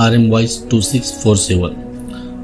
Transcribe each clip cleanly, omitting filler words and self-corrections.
RM Voice 2647।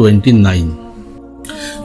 29।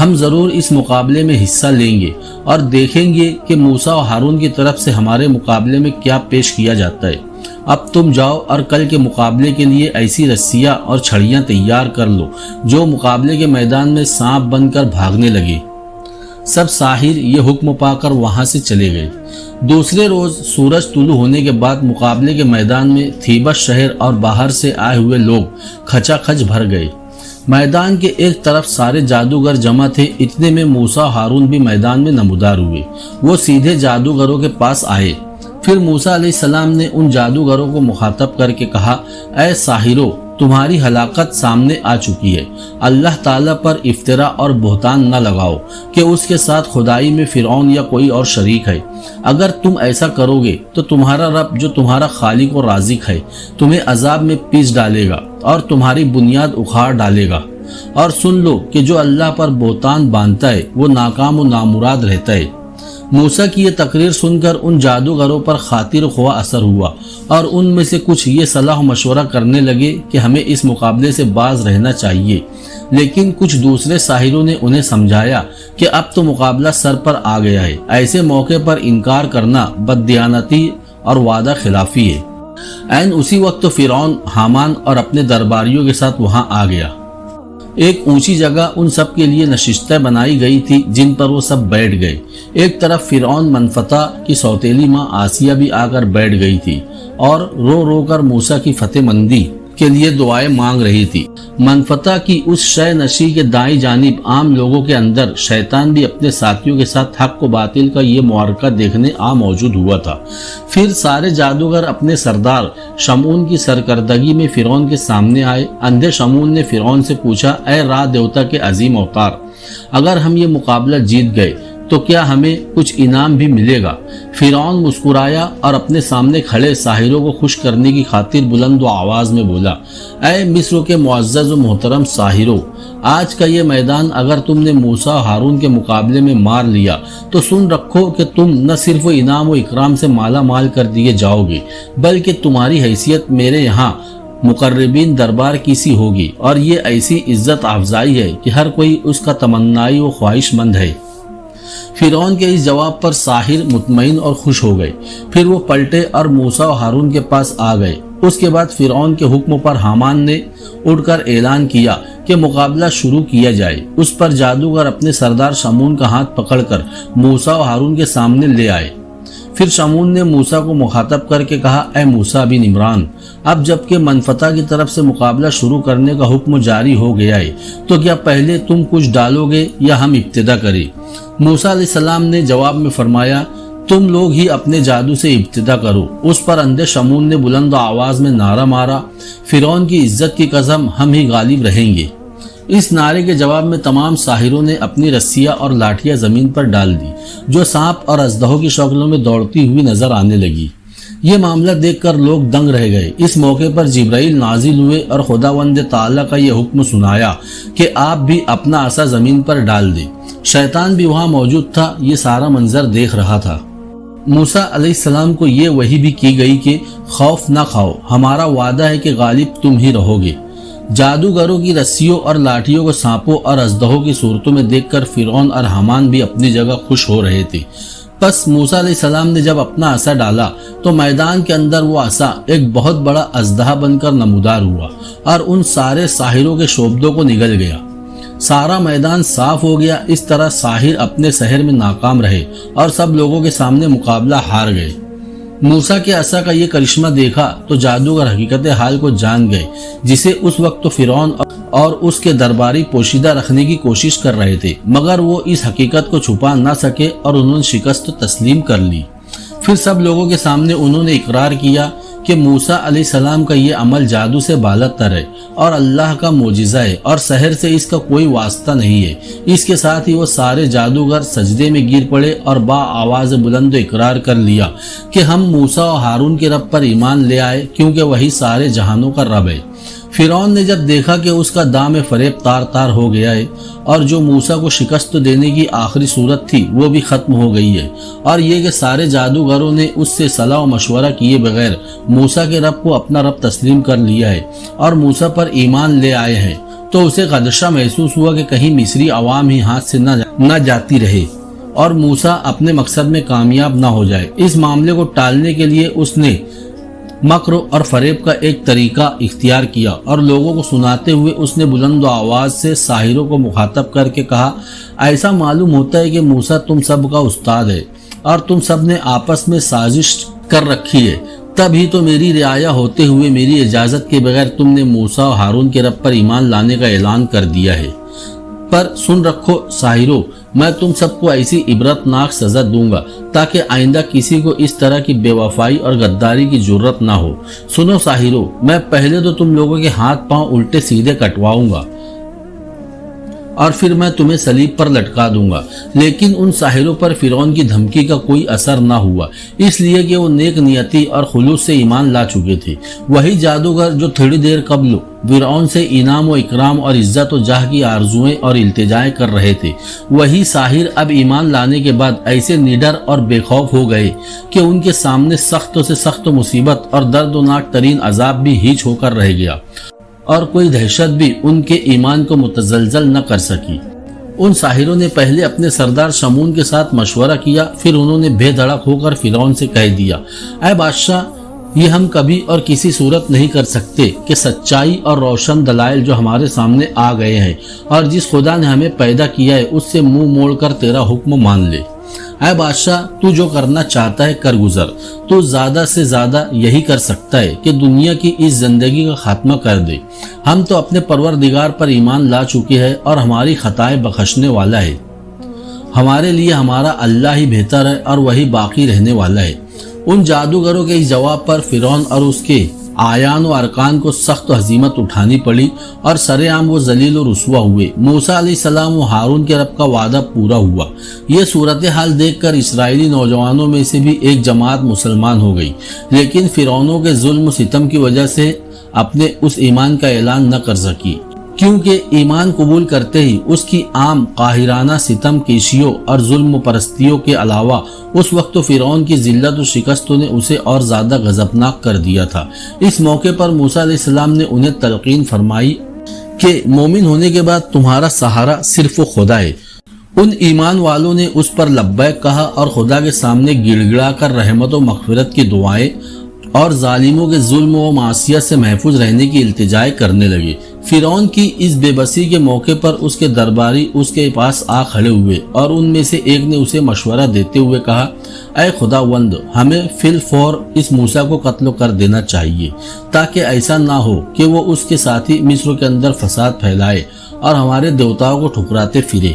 ہم ضرور اس مقابلے میں حصہ لیں گے اور دیکھیں گے کہ موسیٰ اور ہارون کی طرف سے ہمارے مقابلے میں کیا پیش کیا جاتا ہے۔ اب تم جاؤ اور کل کے مقابلے کے لیے ایسی رسیاں اور چھڑیاں تیار کر لو جو مقابلے کے میدان میں سانپ بن کر بھاگنے لگے۔ سب ساحر یہ حکم پا کر وہاں سے چلے گئے۔ دوسرے روز سورج طلوع ہونے کے بعد مقابلے کے میدان میں تھیبس شہر اور باہر سے آئے ہوئے لوگ کھچا کھچ بھر گئے۔ میدان کے ایک طرف سارے جادوگر جمع تھے، اتنے میں موسیٰ اور ہارون بھی میدان میں نمودار ہوئے۔ وہ سیدھے جادوگروں کے پاس آئے۔ پھر موسیٰ علیہ السلام نے ان جادوگروں کو مخاطب کر کے کہا، اے ساحرو، تمہاری ہلاکت سامنے آ چکی ہے۔ اللہ تعالیٰ پر افترا اور بہتان نہ لگاؤ کہ اس کے ساتھ خدائی میں فرعون یا کوئی اور شریک ہے۔ اگر تم ایسا کرو گے تو تمہارا رب جو تمہارا خالق و رازق ہے تمہیں عذاب میں پیس ڈالے گا اور تمہاری بنیاد اکھاڑ ڈالے گا۔ اور سن لو کہ جو اللہ پر بہتان باندھتا ہے وہ ناکام و نامراد رہتا ہے۔ موسیٰ کی یہ تقریر سن کر ان جادوگروں پر خاطر خواہ اثر ہوا اور ان میں سے کچھ یہ صلاح و مشورہ کرنے لگے کہ ہمیں اس مقابلے سے باز رہنا چاہیے، لیکن کچھ دوسرے ساحروں نے انہیں سمجھایا کہ اب تو مقابلہ سر پر آ گیا ہے، ایسے موقع پر انکار کرنا بددیانتی اور وعدہ خلافی ہے۔ عین اسی وقت فرعون حامان اور اپنے درباریوں کے ساتھ وہاں آ گیا۔ ایک اونچی جگہ ان سب کے لیے نشستیں بنائی گئی تھی جن پر وہ سب بیٹھ گئے۔ ایک طرف فرعون منفتح کی سوتیلی ماں آسیہ بھی آ کر بیٹھ گئی تھی اور رو رو کر موسیٰ کی فتح مندی کے لیے دعائیں مانگ رہی تھی۔ منفتح کی اس شے نشی کے دائیں جانب عام لوگوں کے اندر شیطان بھی اپنے ساتھیوں کے ساتھ حق و باطل کا یہ معرکہ دیکھنے موجود ہوا تھا۔ پھر سارے جادوگر اپنے سردار شمعون کی سرکردگی میں فرعون کے سامنے آئے۔ اندھے شمعون نے فرعون سے پوچھا، اے را دیوتا کے عظیم اوتار، اگر ہم یہ مقابلہ جیت گئے تو کیا ہمیں کچھ انعام بھی ملے گا؟ فرعون مسکرایا اور اپنے سامنے کھڑے ساحروں کو خوش کرنے کی خاطر بلند و آواز میں بولا، اے مصر کے معزز و محترم ساحروں، آج کا یہ میدان اگر تم نے موسیٰ و ہارون کے مقابلے میں مار لیا تو سن رکھو کہ تم نہ صرف انعام و اکرام سے مالا مال کر دیے جاؤ گے، بلکہ تمہاری حیثیت میرے یہاں مقربین دربار کی سی ہوگی، اور یہ ایسی عزت افزائی ہے کہ ہر کوئی اس کا تمنائی و خواہش مند ہے۔ فرعون کے اس جواب پر ساحر مطمئن اور خوش ہو گئے۔ پھر وہ پلٹے اور موسیٰ و ہارون کے پاس آ گئے۔ اس کے بعد فرعون کے حکم پر حامان نے اٹھ کر اعلان کیا کہ مقابلہ شروع کیا جائے۔ اس پر جادوگر اپنے سردار شمعون کا ہاتھ پکڑ کر موسیٰ و ہارون کے سامنے لے آئے۔ پھر شمعون نے موسیٰ کو مخاطب کر کے کہا، اے موسیٰ بن عمران، اب جب کہ منفتح کی طرف سے مقابلہ شروع کرنے کا حکم جاری ہو گیا ہے تو کیا پہلے تم کچھ ڈالو گے یا ہم ابتدا کریں؟ موسیٰ علیہ السلام نے جواب میں فرمایا، تم لوگ ہی اپنے جادو سے ابتدا کرو۔ اس پر اندھے شمعون نے بلند آواز میں نعرہ مارا، فرعون کی عزت کی قسم، ہم ہی غالب رہیں گے۔ اس نعرے کے جواب میں تمام ساحروں نے اپنی رسیاں اور لاٹھیاں زمین پر ڈال دی جو سانپ اور اژدہوں کی شکلوں میں دوڑتی ہوئی نظر آنے لگی۔ یہ معاملہ دیکھ کر لوگ دنگ رہ گئے۔ اس موقع پر جبرائیل نازل ہوئے اور خداوند تعالیٰ کا یہ حکم سنایا کہ آپ بھی اپنا عصا زمین پر ڈال دیں۔ شیطان بھی وہاں موجود تھا، یہ سارا منظر دیکھ رہا تھا۔ موسیٰ علیہ السلام کو یہ وحی بھی کی گئی کہ خوف نہ کھاؤ، ہمارا وعدہ ہے کہ غالب تم ہی رہو گے۔ جادوگروں کی رسیوں اور لاٹھیوں کو سانپوں اور اژدہوں کی صورتوں میں دیکھ کر فرعون اور حامان بھی اپنی جگہ خوش ہو رہے تھے۔ پس موسیٰ علیہ السلام نے جب اپنا عصا ڈالا تو میدان کے اندر وہ عصا ایک بہت بڑا اژدہا بن کر نمودار ہوا اور ان سارے ساحروں کے شعبدوں کو نگل گیا۔ سارا میدان صاف ہو گیا۔ اس طرح ساحر اپنے سحر میں ناکام رہے اور سب لوگوں کے سامنے مقابلہ ہار گئے۔ موسیٰ کے عصا کا یہ کرشمہ دیکھا تو جادوگر حقیقت حال کو جان گئے، جسے اس وقت تو فرعون اور اس کے درباری پوشیدہ رکھنے کی کوشش کر رہے تھے، مگر وہ اس حقیقت کو چھپا نہ سکے اور انہوں نے شکست تسلیم کر لی۔ پھر سب لوگوں کے سامنے انہوں نے اقرار کیا کہ موسیٰ علیہ السلام کا یہ عمل جادو سے بالاتر ہے اور اللہ کا معجزہ ہے اور سحر سے اس کا کوئی واسطہ نہیں ہے۔ اس کے ساتھ ہی وہ سارے جادوگر سجدے میں گر پڑے اور با آواز بلند اقرار کر لیا کہ ہم موسیٰ و ہارون کے رب پر ایمان لے آئے، کیونکہ وہی سارے جہانوں کا رب ہے۔ فرعون نے جب دیکھا کہ اس کا دام فریب تار تار ہو گیا ہے اور جو موسیٰ کو شکست دینے کی آخری صورت تھی وہ بھی ختم ہو گئی ہے، اور یہ کہ سارے جادوگروں نے اس سے صلاح و مشورہ کیے بغیر موسیٰ کے رب کو اپنا رب تسلیم کر لیا ہے اور موسیٰ پر ایمان لے آئے ہیں، تو اسے خدشہ محسوس ہوا کہ کہیں مصری عوام ہی ہاتھ سے نہ جاتی رہے اور موسیٰ اپنے مقصد میں کامیاب نہ ہو جائے۔ اس معاملے کو ٹالنے کے لیے اس نے مکر اور فریب کا ایک طریقہ اختیار کیا اور لوگوں کو سناتے ہوئے اس نے بلند آواز سے ساحروں کو مخاطب کر کے کہا، ایسا معلوم ہوتا ہے کہ موسیٰ تم سب کا استاد ہے اور تم سب نے آپس میں سازش کر رکھی ہے، تب ہی تو میری رعایا ہوتے ہوئے میری اجازت کے بغیر تم نے موسیٰ اور ہارون کے رب پر ایمان لانے کا اعلان کر دیا ہے۔ پر سن رکھو ساحروں، میں تم سب کو ایسی عبرتناک سزا دوں گا تاکہ آئندہ کسی کو اس طرح کی بے وفائی اور غداری کی جرت نہ ہو۔ سنو ساحروں، میں پہلے تو تم لوگوں کے ہاتھ پاؤں الٹے سیدھے کٹواؤں گا اور پھر میں تمہیں صلیب پر لٹکا دوں گا۔ لیکن ان ساحروں پر فرعون کی دھمکی کا کوئی اثر نہ ہوا، اس لیے کہ وہ نیک نیتی اور خلوص سے ایمان لا چکے تھے۔ وہی جادوگر جو تھوڑی دیر قبل فرعون سے انعام و اکرام اور عزت و جاہ کی آرزوئیں اور التجائیں کر رہے تھے، وہی ساحر اب ایمان لانے کے بعد ایسے نڈر اور بے خوف ہو گئے کہ ان کے سامنے سخت سے سخت مصیبت اور دردناک ترین عذاب بھی ہیچ ہو کر رہ گیا اور کوئی دہشت بھی ان کے ایمان کو متزلزل نہ کر سکی۔ ان ساحروں نے پہلے اپنے سردار شمون کے ساتھ مشورہ کیا، پھر انہوں نے بے دھڑک ہو کر فرعون سے کہہ دیا، اے بادشاہ، یہ ہم کبھی اور کسی صورت نہیں کر سکتے کہ سچائی اور روشن دلائل جو ہمارے سامنے آ گئے ہیں اور جس خدا نے ہمیں پیدا کیا ہے اس سے منہ موڑ کر تیرا حکم مان لے۔ اے بادشاہ، تو جو کرنا چاہتا ہے کر گزر، تو زیادہ سے زیادہ یہی کر سکتا ہے کہ دنیا کی اس زندگی کا خاتمہ کر دے۔ ہم تو اپنے پروردگار پر ایمان لا چکے ہیں اور ہماری خطائیں بخشنے والا ہے۔ ہمارے لیے ہمارا اللہ ہی بہتر ہے اور وہی باقی رہنے والا ہے۔ ان جادوگروں کے اس جواب پر فرعون اور اس کے آیان و ارکان کو سخت ہزیمت اٹھانی پڑی اور سر عام وہ ذلیل و رسوا ہوئے۔ موسیٰ علیہ السلام و ہارون کے رب کا وعدہ پورا ہوا۔ یہ صورتحال دیکھ کر اسرائیلی نوجوانوں میں سے بھی ایک جماعت مسلمان ہو گئی، لیکن فرعونوں کے ظلم و ستم کی وجہ سے اپنے اس ایمان کا اعلان نہ کر سکی، کیونکہ ایمان قبول کرتے ہی اس کی عام قاہرانہ ستم کیشیوں اور ظلم و پرستیوں کے علاوہ اس وقت تو فرعون کی ذلت و شکستوں نے اسے اور زیادہ غضبناک کر دیا تھا۔ اس موقع پر موسیٰ علیہ السلام نے انہیں تلقین فرمائی کہ مومن ہونے کے بعد تمہارا سہارا صرف خدا ہے۔ ان ایمان والوں نے اس پر لبیک کہا اور خدا کے سامنے گڑ گڑا کر رحمت و مغفرت کی دعائیں اور ظالموں کے ظلم و معصیت سے محفوظ رہنے کی التجائیں کرنے لگے۔ فرعون کی اس بے بسی کے موقع پر اس کے درباری اس کے پاس آ کھڑے ہوئے اور ان میں سے ایک نے اسے مشورہ دیتے ہوئے کہا، اے خداوند، ہمیں فی الفور اس موسیٰ کو قتل کر دینا چاہیے تاکہ ایسا نہ ہو کہ وہ اس کے ساتھی مصر کے اندر فساد پھیلائے اور ہمارے دیوتاؤں کو ٹھکراتے پھرے۔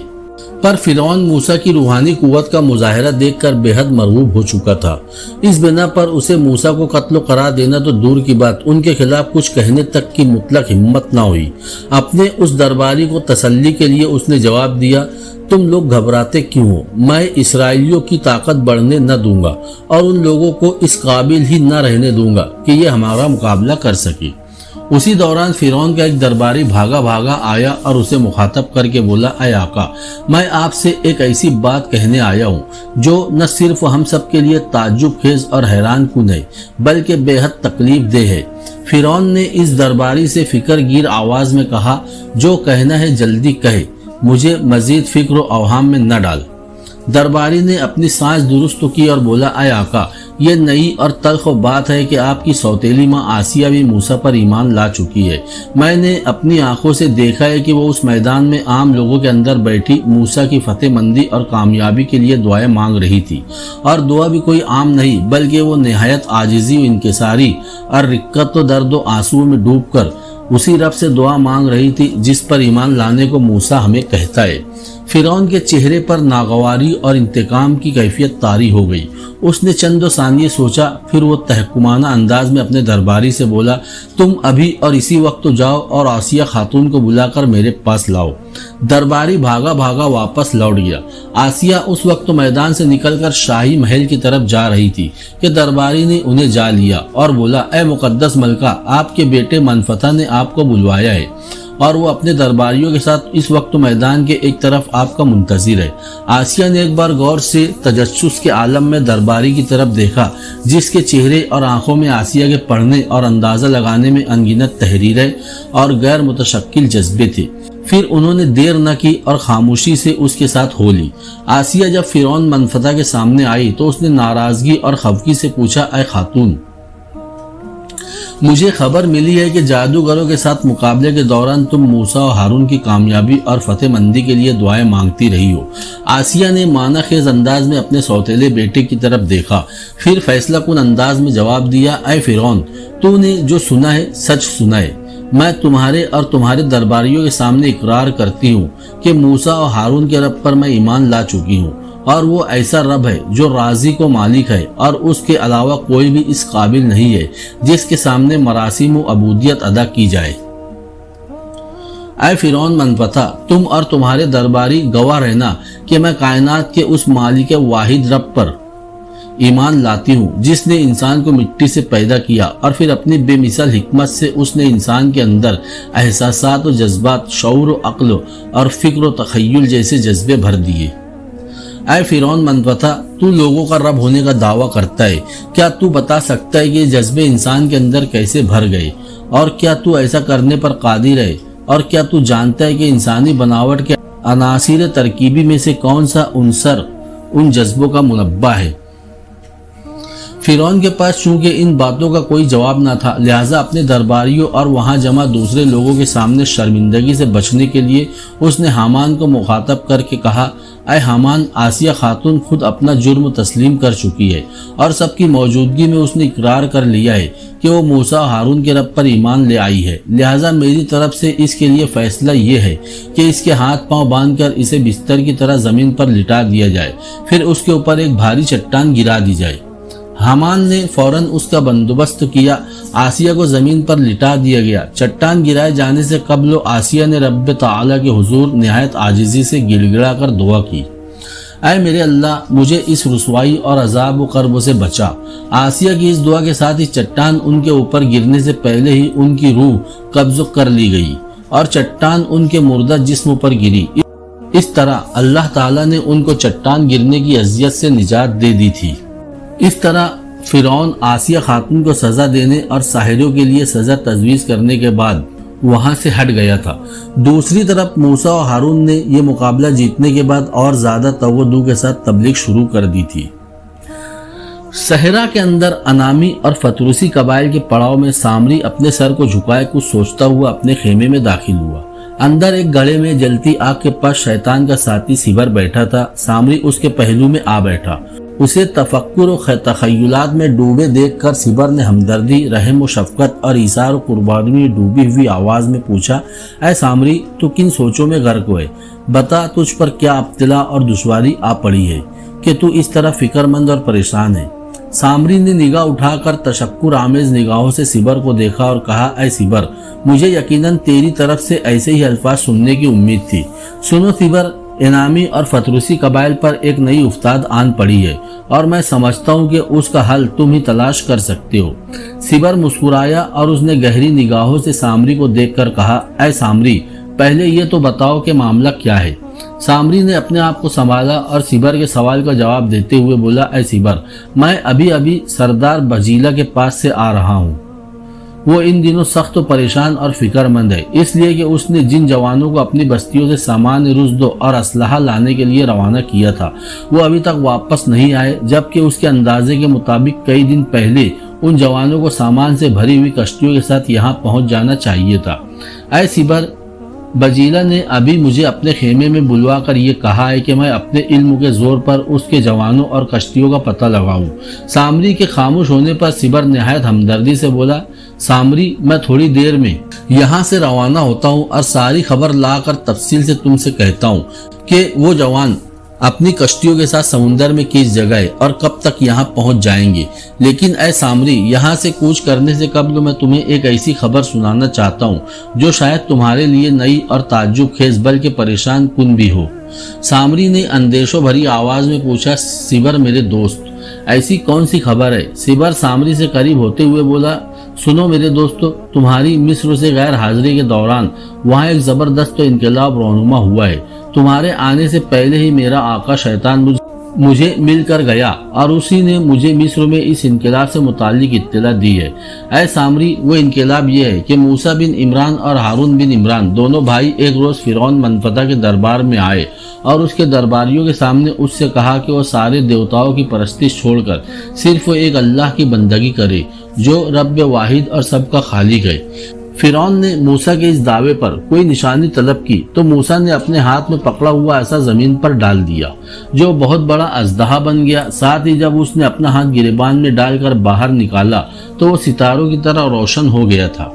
پر فرعون موسیٰ کی روحانی قوت کا مظاہرہ دیکھ کر بے حد مرعوب ہو چکا تھا۔ اس بنا پر اسے موسیٰ کو قتل قرار دینا تو دور کی بات، ان کے خلاف کچھ کہنے تک کی مطلق ہمت نہ ہوئی۔ اپنے اس درباری کو تسلی کے لیے اس نے جواب دیا، تم لوگ گھبراتے کیوں ہو؟ میں اسرائیلیوں کی طاقت بڑھنے نہ دوں گا اور ان لوگوں کو اس قابل ہی نہ رہنے دوں گا کہ یہ ہمارا مقابلہ کر سکے۔ اسی دوران فرعون کا ایک درباری بھاگا بھاگا آیا اور اسے مخاطب کر کے بولا، اے آقا، میں آپ سے ایک ایسی بات کہنے آیا ہوں جو نہ صرف ہم سب کے لیے تعجب خیز اور حیران کن ہے بلکہ بے حد تکلیف دہ ہے۔ فرعون نے اس درباری سے فکر گیر آواز میں کہا، جو کہنا ہے جلدی کہے، مجھے مزید فکر و اوہام میں نہ ڈال۔ درباری نے اپنی سانس درست کی اور بولا، اے آقا، یہ نئی اور تلخ بات ہے کہ آپ کی سوتیلی ماں آسیہ بھی موسیٰ پر ایمان لا چکی ہے۔ میں نے اپنی آنکھوں سے دیکھا ہے کہ وہ اس میدان میں عام لوگوں کے اندر بیٹھی موسیٰ کی فتح مندی اور کامیابی کے لیے دعائیں مانگ رہی تھی، اور دعا بھی کوئی عام نہیں بلکہ وہ نہایت عاجزی و انکساری اور رقت و درد و آنسو میں ڈوب کر اسی رب سے دعا مانگ رہی تھی جس پر ایمان لانے کو موسیٰ ہمیں کہتا ہے۔ فرعون کے چہرے پر ناگواری اور انتقام کی کیفیت طاری ہو گئی۔ اس نے چند ثانیے سوچا، پھر وہ تحکمانہ انداز میں اپنے درباری سے بولا، تم ابھی اور اسی وقت جاؤ اور آسیہ خاتون کو بلا کر میرے پاس لاؤ۔ درباری بھاگا بھاگا واپس لوٹ گیا۔ آسیہ اس وقت میدان سے نکل کر شاہی محل کی طرف جا رہی تھی کہ درباری نے انہیں جا لیا اور بولا، اے مقدس ملکہ، آپ کے بیٹے منفتح نے آپ کو بلوایا ہے۔ اور وہ اپنے درباریوں کے ساتھ اس وقت میدان کے ایک طرف آپ کا منتظر ہے۔ آسیہ نے ایک بار غور سے تجسس کے عالم میں درباری کی طرف دیکھا، جس کے چہرے اور آنکھوں میں آسیہ کے پڑھنے اور اندازہ لگانے میں انگنت تحریریں اور غیر متشکل جذبے تھے۔ پھر انہوں نے دیر نہ کی اور خاموشی سے اس کے ساتھ ہو لی۔ آسیہ جب فرعون منفتح کے سامنے آئی تو اس نے ناراضگی اور خفگی سے پوچھا، اے خاتون، مجھے خبر ملی ہے کہ جادوگروں کے ساتھ مقابلے کے دوران تم موسیٰ اور ہارون کی کامیابی اور فتح مندی کے لیے دعائیں مانگتی رہی ہو۔ آسیہ نے معنی خیز انداز میں اپنے سوتیلے بیٹے کی طرف دیکھا، پھر فیصلہ کن انداز میں جواب دیا، اے فرعون، تو نے جو سنا ہے سچ سنا ہے۔ میں تمہارے اور تمہارے درباریوں کے سامنے اقرار کرتی ہوں کہ موسیٰ اور ہارون کے رب پر میں ایمان لا چکی ہوں، اور وہ ایسا رب ہے جو رازق و مالک ہے، اور اس کے علاوہ کوئی بھی اس قابل نہیں ہے جس کے سامنے مراسم و عبودیت ادا کی جائے۔ اے فرعون منفتح، تم اور تمہارے درباری گواہ رہنا کہ میں کائنات کے اس مالک واحد رب پر ایمان لاتی ہوں جس نے انسان کو مٹی سے پیدا کیا، اور پھر اپنی بے مثال حکمت سے اس نے انسان کے اندر احساسات و جذبات، شعور و عقل اور فکر و تخیل جیسے جذبے بھر دیے۔ اے فرعون منفتح، تو لوگوں کا رب ہونے کا دعویٰ کرتا ہے، کیا تو بتا سکتا ہے کہ یہ جذبے انسان کے اندر کیسے بھر گئے، اور کیا تو ایسا کرنے پر قادر ہے، اور کیا تو جانتا ہے کہ انسانی بناوٹ کے عناصر ترکیبی میں سے کون سا عنصر ان جذبوں کا منبع ہے؟ فرعون کے پاس چونکہ ان باتوں کا کوئی جواب نہ تھا، لہٰذا اپنے درباریوں اور وہاں جمع دوسرے لوگوں کے سامنے شرمندگی سے بچنے کے لیے اس نے حامان کو مخاطب کر کے کہا، اے حامان، آسیہ خاتون خود اپنا جرم تسلیم کر چکی ہے، اور سب کی موجودگی میں اس نے اقرار کر لیا ہے کہ وہ موسیٰ اور ہارون کے رب پر ایمان لے آئی ہے۔ لہٰذا میری طرف سے اس کے لیے فیصلہ یہ ہے کہ اس کے ہاتھ پاؤں باندھ کر اسے بستر کی طرح زمین پر لٹا دیا جائے، پھر اس کے اوپر ایک بھاری چٹان گرا دی جائے۔ حامان نے فوراً اس کا بندوبست کیا۔ آسیہ کو زمین پر لٹا دیا گیا۔ چٹان گرائے جانے سے قبل آسیہ نے رب تعالیٰ کے حضور نہایت عاجزی سے گڑ گڑا کر دعا کی، اے میرے اللہ، مجھے اس رسوائی اور عذاب و کرب سے بچا۔ آسیہ کی اس دعا کے ساتھ ہی چٹان ان کے اوپر گرنے سے پہلے ہی ان کی روح قبض کر لی گئی اور چٹان ان کے مردہ جسم پر گری۔ اس طرح اللہ تعالیٰ نے ان کو چٹان گرنے کی اذیت سے نجات دے دی تھی۔ اس طرح فرعون آسیہ خاتون کو سزا دینے اور ساحروں کے لیے سزا تجویز کرنے کے بعد وہاں سے ہٹ گیا تھا۔ دوسری طرف موسیٰ اور ہارون نے یہ مقابلہ جیتنے کے بعد اور زیادہ توجہ کے ساتھ تبلیغ شروع کر دی تھی۔ صحرا کے اندر انامی اور فتروسی قبائل کے پڑاؤ میں سامری اپنے سر کو جھکائے کچھ سوچتا ہوا اپنے خیمے میں داخل ہوا۔ اندر ایک گڑھے میں جلتی آگ کے پاس شیطان کا ساتھی سبر بیٹھا تھا۔ سامری اس کے پہلو میں آ بیٹھا۔ اسے تفکر و تخیلات میں ڈوبے دیکھ کر سبر نے ہمدردی، رحم و شفقت اور ایثار و قربانی میں ڈوبی ہوئی آواز میں پوچھا، اے سامری، تو کن سوچوں میں غرق ہوئے؟ بتا، تجھ پر کیا ابتلا اور دشواری آ پڑی ہے کہ تو اس طرح فکر مند اور پریشان ہے؟ سامری نے نگاہ اٹھا کر تشکر آمیز نگاہوں سے سبر کو دیکھا اور کہا، اے سبر، مجھے یقیناً تیری طرف سے ایسے ہی الفاظ سننے کی امید تھی۔ سنو سبر، انامی اور فتروسی قبائل پر ایک نئی افتاد آن پڑی ہے، اور میں سمجھتا ہوں کہ اس کا حل تم ہی تلاش کر سکتے ہو۔ سبر مسکرایا اور اس نے گہری نگاہوں سے سامری کو دیکھ کر کہا، اے سامری، پہلے یہ تو بتاؤ کہ معاملہ کیا ہے؟ سامری نے اپنے آپ کو سنبھالا اور سبر کے سوال کا جواب دیتے ہوئے بولا، اے سبر، میں ابھی سردار بجیلہ کے پاس سے آ رہا ہوں۔ وہ ان دنوں سخت و پریشان اور فکر مند ہے، اس لیے کہ اس نے جن جوانوں کو اپنی بستیوں سے سامان رزد اور اسلحہ لانے کے لیے روانہ کیا تھا وہ ابھی تک واپس نہیں آئے، جبکہ اس کے اندازے کے مطابق کئی دن پہلے ان جوانوں کو سامان سے بھری ہوئی کشتیوں کے ساتھ یہاں پہنچ جانا چاہیے تھا۔ اے سبر، بجیلہ نے ابھی مجھے اپنے خیمے میں بلوا کر یہ کہا ہے کہ میں اپنے علم کے زور پر اس کے جوانوں اور کشتیوں کا پتہ لگاؤں۔ سامری کے خاموش ہونے پر سبر نہایت ہمدردی سے بولا، سامری، میں تھوڑی دیر میں یہاں سے روانہ ہوتا ہوں اور ساری خبر لا کر تفصیل سے تم سے کہتا ہوں کہ وہ جوان اپنی کشتیوں کے ساتھ سمندر میں کس جگہ اور کب تک یہاں پہنچ جائیں گے۔ لیکن اے سامری، یہاں سے کوچ کرنے سے قبل میں تمہیں ایک ایسی خبر سنانا چاہتا ہوں جو شاید تمہارے لیے نئی اور تعجب خیز بلکہ پریشان کن بھی ہو۔ سامری نے اندیشوں بھری آواز میں پوچھا، سبر میرے دوست، ایسی کون سی خبر ہے؟ سبر سامری سے قریب ہوتے ہوئے بولا، سنو میرے دوستو، تمہاری مصر سے غیر حاضری کے دوران وہاں ایک زبردست انقلاب رونما ہوا ہے۔ تمہارے آنے سے پہلے ہی میرا آقا شیطان مجھے مل کر گیا اور اسی نے مجھے مصر میں اس انقلاب سے متعلق اطلاع دی ہے۔ اے سامری، وہ انقلاب یہ ہے کہ موسیٰ بن عمران اور ہارون بن عمران دونوں بھائی ایک روز فرعون منفتح کے دربار میں آئے اور اس کے درباریوں کے سامنے اس سے کہا کہ وہ سارے دیوتاؤں کی پرستش چھوڑ کر صرف وہ ایک اللہ کی بندگی کرے جو رب واحد اور سب کا خالق ہے۔ فرعون نے موسیٰ کے اس دعوے پر کوئی نشانی طلب کی تو موسیٰ نے اپنے ہاتھ میں پکڑا ہوا ایسا زمین پر ڈال دیا جو بہت بڑا اژدہا بن گیا۔ ساتھ ہی جب اس نے اپنا ہاتھ گریبان میں ڈال کر باہر نکالا تو وہ ستاروں کی طرح روشن ہو گیا تھا۔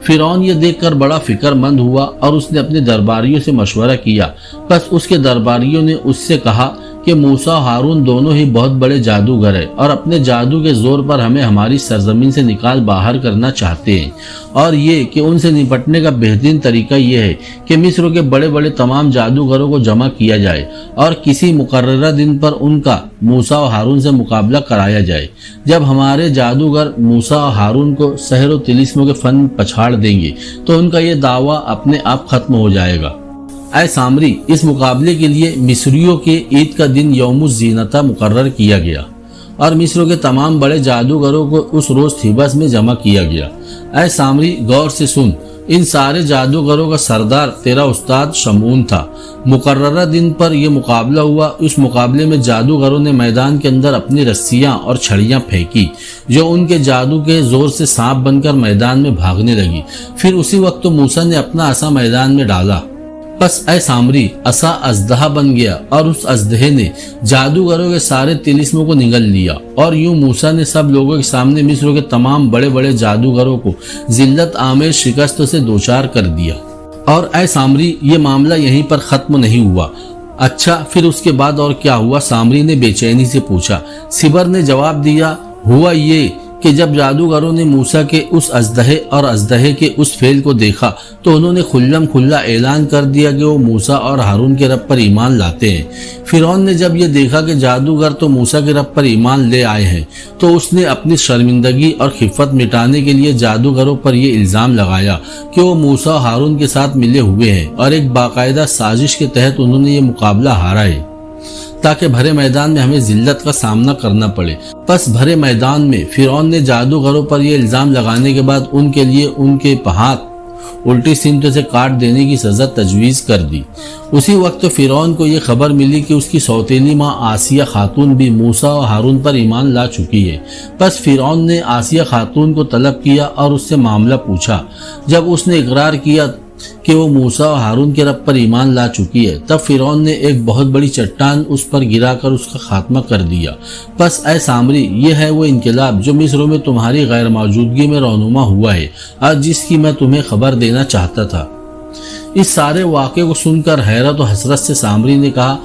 فرعون یہ دیکھ کر بڑا فکر مند ہوا اور اس نے اپنے درباریوں سے مشورہ کیا۔ پس اس کے درباریوں نے اس سے کہا کہ موسیٰ و ہارون دونوں ہی بہت بڑے جادوگر ہیں اور اپنے جادو کے زور پر ہمیں ہماری سرزمین سے نکال باہر کرنا چاہتے ہیں، اور یہ کہ ان سے نپٹنے کا بہترین طریقہ یہ ہے کہ مصر کے بڑے بڑے تمام جادوگروں کو جمع کیا جائے اور کسی مقررہ دن پر ان کا موسیٰ و ہارون سے مقابلہ کرایا جائے۔ جب ہمارے جادوگر موسیٰ و ہارون کو سحر و طلسموں کے فن پچھاڑ دیں گے تو ان کا یہ دعویٰ اپنے آپ ختم ہو جائے گا۔ اے سامری، اس مقابلے کے لیے مصریوں کے عید کا دن یوم الزینہ مقرر کیا گیا اور مصر کے تمام بڑے جادوگروں کو اس روز تھیبس میں جمع کیا گیا۔ اے سامری، غور سے سن، ان سارے جادوگروں کا سردار تیرا استاد شمعون تھا۔ مقررہ دن پر یہ مقابلہ ہوا۔ اس مقابلے میں جادوگروں نے میدان کے اندر اپنی رسیاں اور چھڑیاں پھینکی جو ان کے جادو کے زور سے سانپ بن کر میدان میں بھاگنے لگی۔ پھر اسی وقت موسیٰ نے اپنا عصا میدان میں ڈالا۔ پس اے سامری، عصا اژدہا بن گیا اور اس اژدہے نے جادوگروں کے سارے طلسموں کو نگل لیا، اور یوں موسیٰ نے سب لوگوں کے سامنے مصر کے تمام بڑے بڑے جادوگروں کو ذلت آمیز شکست سے دوچار کر دیا۔ اور اے سامری، یہ معاملہ یہیں پر ختم نہیں ہوا۔ اچھا، پھر اس کے بعد اور کیا ہوا؟ سامری نے بے چینی سے پوچھا۔ سبر نے جواب دیا، ہوا یہ کہ جب جادوگروں نے موسیٰ کے اس اژدہے اور اژدہے کے اس فعل کو دیکھا تو انہوں نے کھلم کھلا اعلان کر دیا کہ وہ موسیٰ اور ہارون کے رب پر ایمان لاتے ہیں۔ فرعون نے جب یہ دیکھا کہ جادوگر تو موسیٰ کے رب پر ایمان لے آئے ہیں تو اس نے اپنی شرمندگی اور خفت مٹانے کے لیے جادوگروں پر یہ الزام لگایا کہ وہ موسیٰ اور ہارون کے ساتھ ملے ہوئے ہیں اور ایک باقاعدہ سازش کے تحت انہوں نے یہ مقابلہ ہارا ہے تاکہ بھرے میدان میں ہمیں ذلت کا سامنا کرنا پڑے۔ پس بھرے میدان میں فرعون نے جادوگروں پر یہ الزام لگانے کے بعد ان کے لیے ان کے ہاتھ الٹی سمت سے کاٹ دینے کی سزا تجویز کر دی۔ اسی وقت فرعون کو یہ خبر ملی کہ اس کی سوتیلی ماں آسیہ خاتون بھی موسیٰ و ہارون پر ایمان لا چکی ہے۔ پس فرعون نے آسیہ خاتون کو طلب کیا اور اس سے معاملہ پوچھا۔ جب اس نے اقرار کیا کہ وہ موسیٰ و ہارون کے رب پر ایمان لا چکی ہے، تب فرعون نے ایک بہت بڑی چٹان اس پر گرا کر اس کا خاتمہ کر دیا۔ پس اے سامری، یہ ہے وہ انقلاب جو مصر میں تمہاری غیر موجودگی میں رونما ہوا ہے اور جس کی میں تمہیں خبر دینا چاہتا تھا۔ اس سارے واقعے کو سن کر حیرت و حسرت سے سامری نے کہا،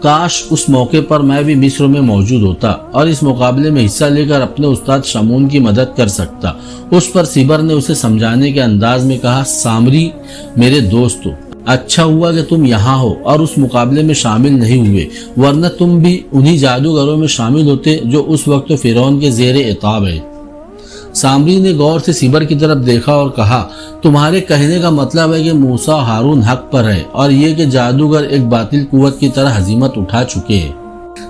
کاش اس موقع پر میں بھی مصر میں موجود ہوتا اور اس مقابلے میں حصہ لے کر اپنے استاد شمعون کی مدد کر سکتا۔ اس پر سبر نے اسے سمجھانے کے انداز میں کہا، سامری میرے دوستو، اچھا ہوا کہ تم یہاں ہو اور اس مقابلے میں شامل نہیں ہوئے، ورنہ تم بھی انہی جادوگروں میں شامل ہوتے جو اس وقت فرعون کے زیر عتاب ہے۔ سامری نے غور سے سبر کی طرف دیکھا اور کہا، تمہارے کہنے کا مطلب ہے کہ موسیٰ ہارون حق پر ہے اور یہ کہ جادوگر ایک باطل قوت کی طرح ہزیمت اٹھا چکے ہیں۔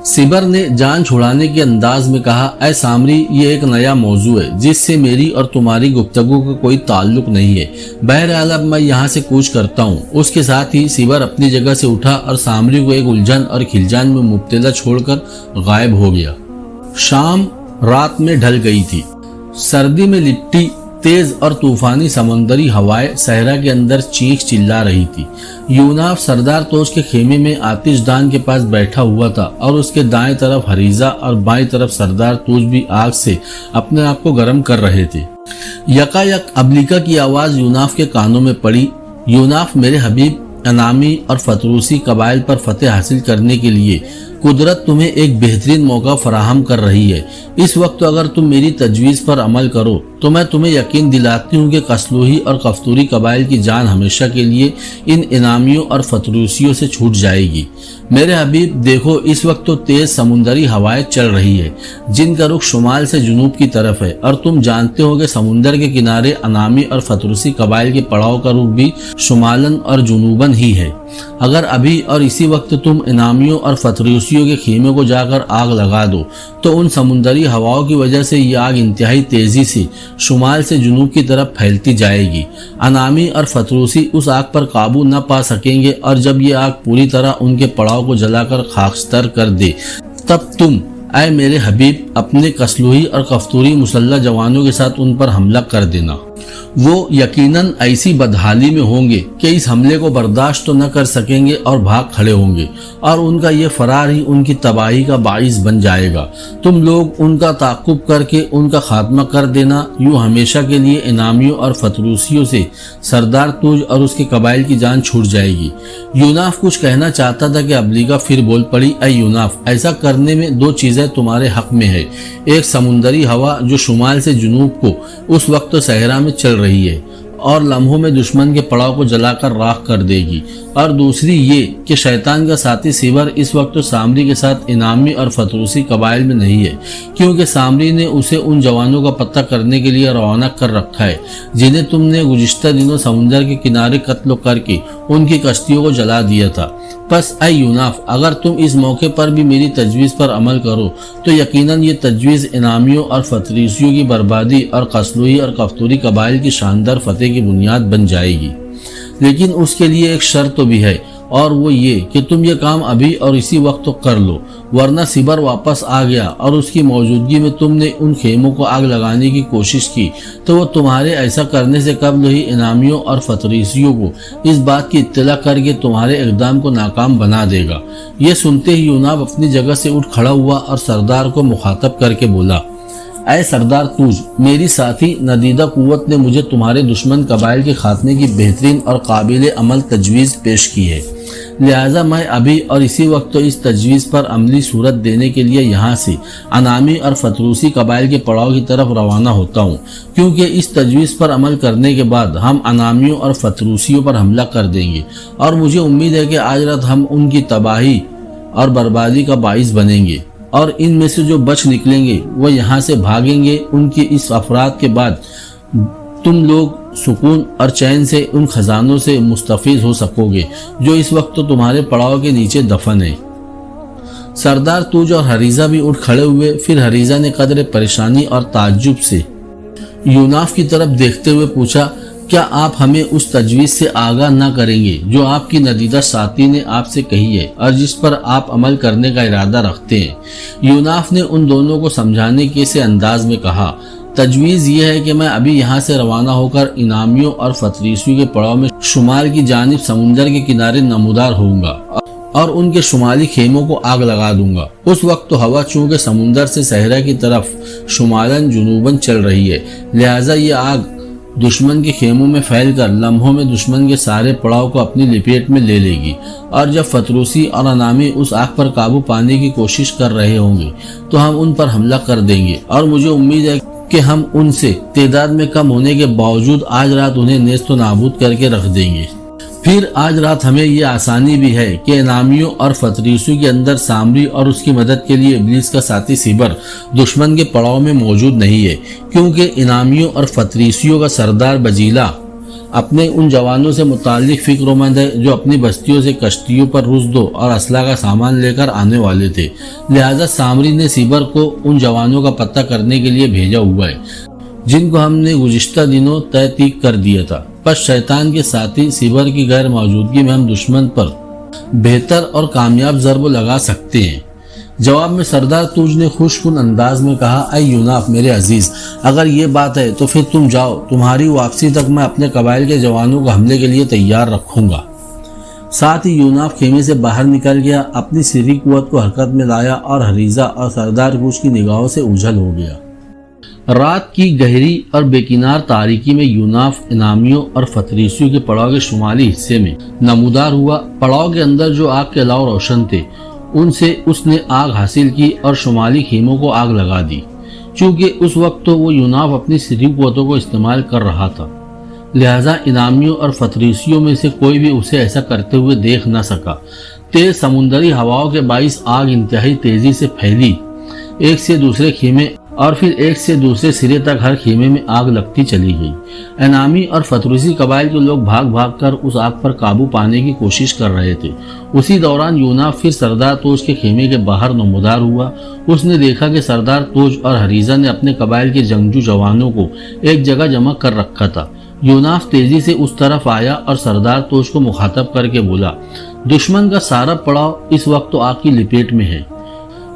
سبر نے جان چھڑانے کے انداز میں کہا، اے سامری، یہ ایک نیا موضوع ہے جس سے میری اور تمہاری گفتگو کا کوئی تعلق نہیں ہے۔ بہرحال اب میں یہاں سے کوچ کرتا ہوں۔ اس کے ساتھ ہی سبر اپنی جگہ سے اٹھا اور سامری کو ایک الجھن اور کھلجان میں مبتلا چھوڑ کر غائب ہو گیا۔ شام رات میں ڈھل گئی تھی۔ سردی میں لپٹی تیز اور طوفانی سمندری ہوائیں صحرا کے اندر چیخ چلا رہی تھی۔ یوناف سردار توش کے خیمے میں آتش دان کے پاس بیٹھا ہوا تھا اور اس کے دائیں طرف حریزہ اور بائیں طرف سردار توش بھی آگ سے اپنے آپ کو گرم کر رہے تھے۔ یکایک ابلیکا کی آواز یوناف کے کانوں میں پڑی، یوناف، میرے حبیب، انامی اور فتروسی قبائل پر فتح حاصل کرنے کے لیے قدرت تمہیں ایک بہترین موقع فراہم کر رہی ہے۔ اس وقت اگر تم میری تجویز پر عمل کرو تو میں تمہیں یقین دلاتی ہوں کہ قسلوہی اور قفطوری قبائل کی جان ہمیشہ کے لیے ان انعامیوں اور فتروسیوں سے چھوٹ جائے گی۔ میرے حبیب دیکھو، اس وقت تو تیز سمندری ہوائیں چل رہی ہے جن کا رخ شمال سے جنوب کی طرف ہے، اور تم جانتے ہو کہ سمندر کے کنارے انعامی اور فتروسی قبائل کے پڑاؤ کا رخ بھی شمالن اور جنوبن ہی ہے۔ اگر ابھی اور اسی وقت تم انعامیوں اور فتروسیوں کے خیمے کو جا کر آگ لگا دو تو ان سمندری ہواؤں کی وجہ سے یہ آگ انتہائی تیزی سے شمال سے جنوب کی طرف پھیلتی جائے گی۔ انعامی اور فتروسی اس آگ پر قابو نہ پا سکیں گے، اور جب یہ آگ پوری طرح ان کے پڑاؤ کو جلا کر خاکستر کر دے تب تم اے میرے حبیب اپنے قسلوہی اور قفطوری مسلح جوانوں کے ساتھ ان پر حملہ کر دینا۔ وہ یقیناً ایسی بدحالی میں ہوں گے کہ اس حملے کو برداشت تو نہ کر سکیں گے اور بھاگ کھڑے ہوں گے، اور ان کا یہ فرار ہی ان کی تباہی کا باعث بن جائے گا۔ تم لوگ ان کا تعاقب کر کے ان کا خاتمہ کر دینا، یوں ہمیشہ کے لیے انعامیوں اور فتروسیوں سے سردار توج اور اس کے قبائل کی جان چھوٹ جائے گی۔ یوناف کچھ کہنا چاہتا تھا کہ ابلیغا پھر بول پڑی، اے یوناف، ایسا کرنے میں دو چیزیں تمہارے حق میں ہے، ایک سمندری ہوا جو شمال سے جنوب کو اس وقت صحرا میں چل رہی ہے اور لمحوں میں دشمن کے پڑاؤ کو جلا کر راکھ کر دے گی، اور دوسری یہ کہ شیطان کا ساتھی سیبر اس وقت سامری کے ساتھ انعامی اور فتروسی قبائل میں نہیں ہے، کیونکہ سامری نے اسے ان جوانوں کا پتہ کرنے کے لیے روانہ کر رکھا ہے جنہیں تم نے گزشتہ دنوں سمندر کے کنارے قتل کر کے ان کی کشتیوں کو جلا دیا تھا۔ پس اے یوناف، اگر تم اس موقع پر بھی میری تجویز پر عمل کرو تو یقیناً یہ تجویز انعامیوں اور فتریسیوں کی بربادی اور قسلوہی اور قفطوری قبائل کی شاندار فتح کی بنیاد بن جائے گی۔ لیکن اس کے لیے ایک شرط تو بھی ہے، اور وہ یہ کہ تم یہ کام ابھی اور اسی وقت کر لو، ورنہ سیبر واپس آ گیا اور اس کی موجودگی میں تم نے ان خیموں کو آگ لگانے کی کوشش کی تو وہ تمہارے ایسا کرنے سے قبل ہی انعامیوں اور فتریسیوں کو اس بات کی اطلاع کر کے تمہارے اقدام کو ناکام بنا دے گا۔ یہ سنتے ہی یوناف اپنی جگہ سے اٹھ کھڑا ہوا اور سردار کو مخاطب کر کے بولا، اے سردار توج، میری ساتھی ندیدہ قوت نے مجھے تمہارے دشمن قبائل کے خاتمے کی بہترین اور قابل عمل تجویز پیش کی ہے، لہذا میں ابھی اور اسی وقت اس تجویز پر عملی صورت دینے کے لیے یہاں سے انعامی اور فتروسی قبائل کے پڑاؤ کی طرف روانہ ہوتا ہوں، کیونکہ اس تجویز پر عمل کرنے کے بعد ہم انعامیوں اور فتروسیوں پر حملہ کر دیں گے، اور مجھے امید ہے کہ آج رات ہم ان کی تباہی اور بربادی کا باعث بنیں گے، اور ان میں سے جو بچ نکلیں گے وہ یہاں سے بھاگیں گے۔ ان کی اس افراد کے بعد تم لوگ سکون اور چین سے ان خزانوں سے مستفید ہو سکو گے جو اس وقت تمہارے پڑاؤ کے نیچے دفن ہیں۔ سردار توج اور حریزہ بھی اٹھ کھڑے ہوئے۔ پھر حریزہ نے قدر پریشانی اور تعجب سے یوناف کی طرف دیکھتے ہوئے پوچھا، کیا آپ ہمیں اس تجویز سے آگاہ نہ کریں گے جو آپ کی ندیدہ ساتھی نے آپ سے کہی ہے اور جس پر آپ عمل کرنے کا ارادہ رکھتے ہیں؟ یوناف نے ان دونوں کو سمجھانے کے سے انداز میں کہا، تجویز یہ ہے کہ میں ابھی یہاں سے روانہ ہو کر انعامیوں اور فتریسیوں کے پڑاؤ میں شمال کی جانب سمندر کے کنارے نمودار ہوں گا اور ان کے شمالی خیموں کو آگ لگا دوں گا۔ اس وقت تو ہوا چونکہ سمندر سے صحرا کی طرف شمالن جنوبن چل رہی ہے، لہٰذا یہ آگ دشمن کے خیموں میں پھیل کر لمحوں میں دشمن کے سارے پڑاؤ کو اپنی لپیٹ میں لے لے گی، اور جب فتروسی اور انعامی اس آگ پر قابو پانے کی کوشش کر رہے ہوں گے تو ہم ان پر حملہ کر دیں گے، اور مجھے امید ہے کہ ہم ان سے تعداد میں کم ہونے کے باوجود آج رات انہیں نیست و نابود کر کے رکھ دیں گے۔ پھر آج رات ہمیں یہ آسانی بھی ہے کہ انعامیوں اور فتریسیوں کے اندر سامری اور اس کی مدد کے لیے ابلیس کا ساتھی سیبر دشمن کے پڑاؤ میں موجود نہیں ہے، کیونکہ انعامیوں اور فتریسیوں کا سردار بجیلا اپنے ان جوانوں سے متعلق فکر مند ہے جو اپنی بستیوں سے کشتیوں پر رزدو اور اسلحہ کا سامان لے کر آنے والے تھے، لہذا سامری نے سیبر کو ان جوانوں کا پتہ کرنے کے لیے بھیجا ہوا ہے جن کو ہم نے گزشتہ دنوں تحقیق کر دیا تھا۔ پس شیطان کے ساتھی سیبر کی غیر موجودگی میں ہم دشمن پر بہتر اور کامیاب ضرب لگا سکتے ہیں۔ جواب میں سردار توج نے خوش کن انداز میں کہا، اے یوناف میرے عزیز، اگر یہ بات ہے تو پھر تم جاؤ، تمہاری واپسی تک میں اپنے قبائل کے جوانوں کو حملے کے لیے تیار رکھوں گا۔ ساتھ ہی یوناف خیمے سے باہر نکل گیا، اپنی سری قوت کو حرکت میں لایا اور حریزہ اور سردار کوچ کی نگاہوں سے اوجھل ہو گیا۔ رات کی گہری اور بے کنار تاریکی میں یوناف انعامیوں اور فتریسیوں کے پڑاؤ کے شمالی حصے میں نمودار ہوا۔ پڑاؤ کے اندر جو آگ کے الاؤ روشن تھے ان سے اس نے آگ حاصل کی اور شمالی خیموں کو آگ لگا دی۔ چونکہ اس وقت تو وہ یوناف اپنی سری قوتوں کو استعمال کر رہا تھا، لہذا انامیوں اور فتریسیوں میں سے کوئی بھی اسے ایسا کرتے ہوئے دیکھ نہ سکا۔ تیز سمندری ہواؤں کے باعث آگ انتہائی تیزی سے پھیلی، ایک سے دوسرے خیمے اور پھر ایک سے دوسرے سرے تک ہر خیمے میں آگ لگتی چلی گئی۔ انامی اور فتروسی قبائل کے لوگ بھاگ بھاگ کر اس آگ پر قابو پانے کی کوشش کر رہے تھے۔ اسی دوران یوناف پھر سردار توج کے خیمے کے باہر نمودار ہوا۔ اس نے دیکھا کہ سردار توج اور حریزہ نے اپنے قبائل کے جنگجو جوانوں کو ایک جگہ جمع کر رکھا تھا۔ یوناف تیزی سے اس طرف آیا اور سردار توج کو مخاطب کر کے بولا، دشمن کا سارا پڑاؤ اس وقت تو آگ کی لپیٹ میں ہے۔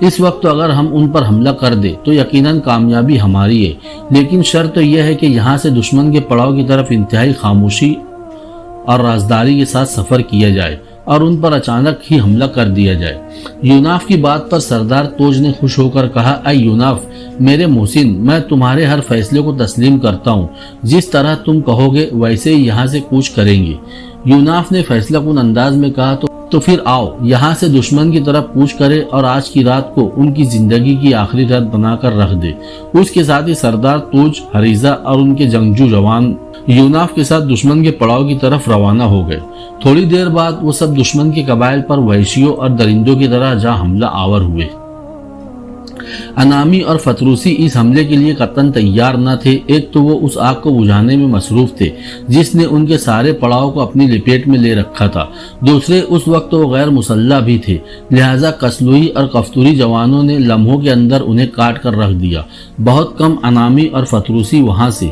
اس وقت اگر ہم ان پر حملہ کر دیں تو یقیناً کامیابی ہماری ہے، لیکن شرط تو یہ ہے کہ یہاں سے دشمن کے پڑاؤ کی طرف انتہائی خاموشی اور رازداری کے ساتھ سفر کیا جائے اور ان پر اچانک ہی حملہ کر دیا جائے۔ یوناف کی بات پر سردار توج نے خوش ہو کر کہا، اے یوناف میرے محسن، میں تمہارے ہر فیصلے کو تسلیم کرتا ہوں، جس طرح تم کہو گے ویسے ہی یہاں سے کوچ کریں گے۔ یوناف نے فیصلہ کن انداز میں کہا، تو پھر آؤ یہاں سے دشمن کی طرف کوچ کرے اور آج کی رات کو ان کی زندگی کی آخری رات بنا کر رکھ دے۔ اس کے ساتھ ہی سردار توج، حریزہ اور ان کے جنگجو جوان یوناف کے ساتھ دشمن کے پڑاؤ کی طرف روانہ ہو گئے۔ تھوڑی دیر بعد وہ سب دشمن کے قبائل پر وحشیوں اور درندوں کی طرح جا حملہ آور ہوئے۔ انامی اور فتروسی اس حملے کے لیے قطعاً تیار نہ تھے۔ ایک تو وہ اس آگ کو بجھانے میں مصروف تھے جس نے ان کے سارے پڑاؤ کو اپنی لپیٹ میں لے رکھا تھا، دوسرے اس وقت وہ غیر مسلح بھی تھے، لہذا کسلوئی اور کفتوری جوانوں نے لمحوں کے اندر انہیں کاٹ کر رکھ دیا۔ بہت کم انامی اور فتروسی وہاں سے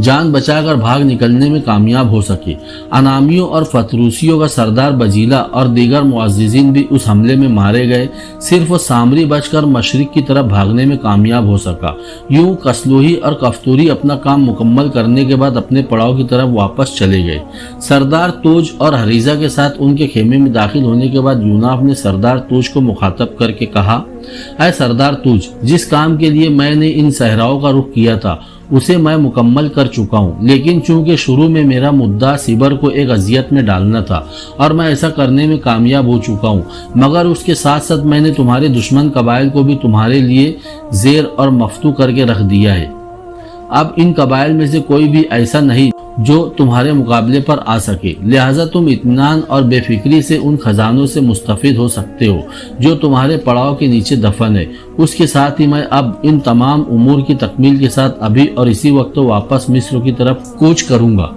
جان بچا کر بھاگ نکلنے میں کامیاب ہو سکے۔ انامیوں اور فتروسیوں کا سردار بجیلہ اور دیگر معززین بھی اس حملے میں مارے گئے، صرف سامری بچ کر مشرق کی طرف بھاگنے میں کامیاب ہو سکا۔ یوں کسلوہی اور کفتوری اپنا کام مکمل کرنے کے بعد اپنے پڑاؤ کی طرف واپس چلے گئے۔ سردار توج اور حریزہ کے ساتھ ان کے خیمے میں داخل ہونے کے بعد یوناف نے سردار توج کو مخاطب کر کے کہا، اے سردار توج، جس کام کے لیے میں نے ان صحراؤں کا رخ کیا تھا اسے میں مکمل کر چکا ہوں، لیکن چونکہ شروع میں میرا مدعا سیبر کو ایک اذیت میں ڈالنا تھا اور میں ایسا کرنے میں کامیاب ہو چکا ہوں، مگر اس کے ساتھ ساتھ میں نے تمہارے دشمن قبائل کو بھی تمہارے لیے زیر اور مفتو کر کے رکھ دیا ہے۔ اب ان قبائل میں سے کوئی بھی ایسا نہیں جو تمہارے مقابلے پر آ سکے، لہٰذا تم اطمینان اور بے فکری سے ان خزانوں سے مستفید ہو سکتے ہو جو تمہارے پڑاؤ کے نیچے دفن ہے۔ اس کے ساتھ ہی میں اب ان تمام امور کی تکمیل کے ساتھ ابھی اور اسی وقت واپس مصر کی طرف کوچ کروں گا۔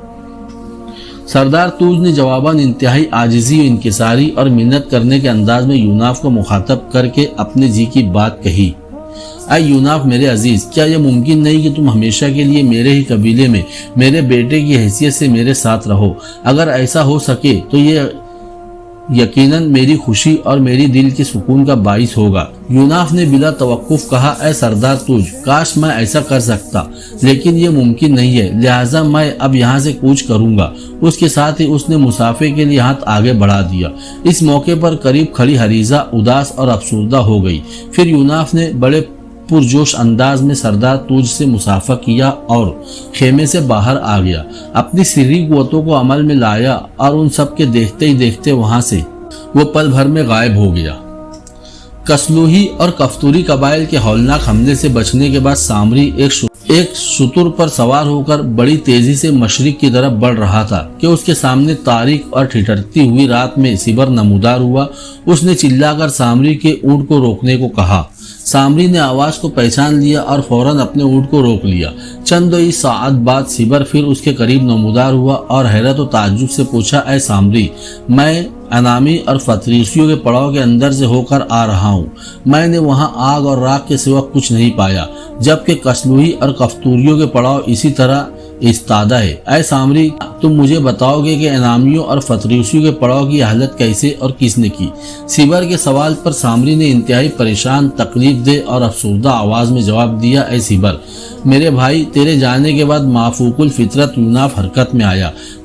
سردار توج نے جواباً انتہائی عاجزی و انکساری اور منت کرنے کے انداز میں یوناف کو مخاطب کر کے اپنے جی کی بات کہی، اے یوناف میرے عزیز، کیا یہ ممکن نہیں کہ تم ہمیشہ کے لیے میرے ہی قبیلے میں میرے بیٹے کی حیثیت سے میرے ساتھ رہو؟ اگر ایسا ہو سکے تو یہ یقیناً میری خوشی اور میری دل کے سکون کا باعث ہوگا۔ یوناف نے بلا توقف کہا، اے سردار توج، کاش میں ایسا کر سکتا، لیکن یہ ممکن نہیں ہے، لہٰذا میں اب یہاں سے کوچ کروں گا۔ اس کے ساتھ ہی اس نے مسافے کے لیے ہاتھ آگے بڑھا دیا۔ اس موقع پر قریب کھڑی حریزہ اداس اور افسردہ ہو گئی۔ پھر یوناف نے بڑے پرجوش انداز میں سردار توج سے مصافحہ کیا اور خیمے سے باہر آ گیا، اپنی سری قوتوں کو عمل میں لایا اور ان سب کے دیکھتے ہی دیکھتے وہاں سے وہ پل بھر میں غائب ہو گیا۔ کسلوہی اور کفتوری قبائل کے ہولناک حملے سے بچنے کے بعد سامری ایک شتر پر سوار ہو کر بڑی تیزی سے مشرق کی طرف بڑھ رہا تھا کہ اس کے سامنے تاریک اور ٹھٹرتی ہوئی رات میں سیبر نمودار ہوا۔ اس نے چلا کر سامری کے اونٹ کو روکنے کو کہا۔ سامری نے آواز کو پہچان لیا اور فوراً اپنے اونٹ کو روک لیا۔ چند ہی ساعت بعد سیبر پھر اس کے قریب نمودار ہوا اور حیرت و تعجب سے پوچھا، اے سامری، میں انامی اور فتریسیوں کے پڑاؤ کے اندر سے ہو کر آ رہا ہوں۔ میں نے وہاں آگ اور راکھ کے سوا کچھ نہیں پایا، جبکہ کسلوہی اور کفتوریوں کے پڑاؤ اسی طرح استادہ ہے۔ اے سامری، تم مجھے بتاؤ گے کہ انامیوں اور فتریسیوں کے پڑاؤ کی حالت کیسے اور کس نے کی؟ سیبر کے سوال پر سامری نے انتہائی پریشان، تکلیف دہ اور افسردہ آواز میں جواب دیا، اے سیبر، میرے بھائی، تیرے جانے کے بعد مافوق الفطرت یوناف حرکت میں آیا۔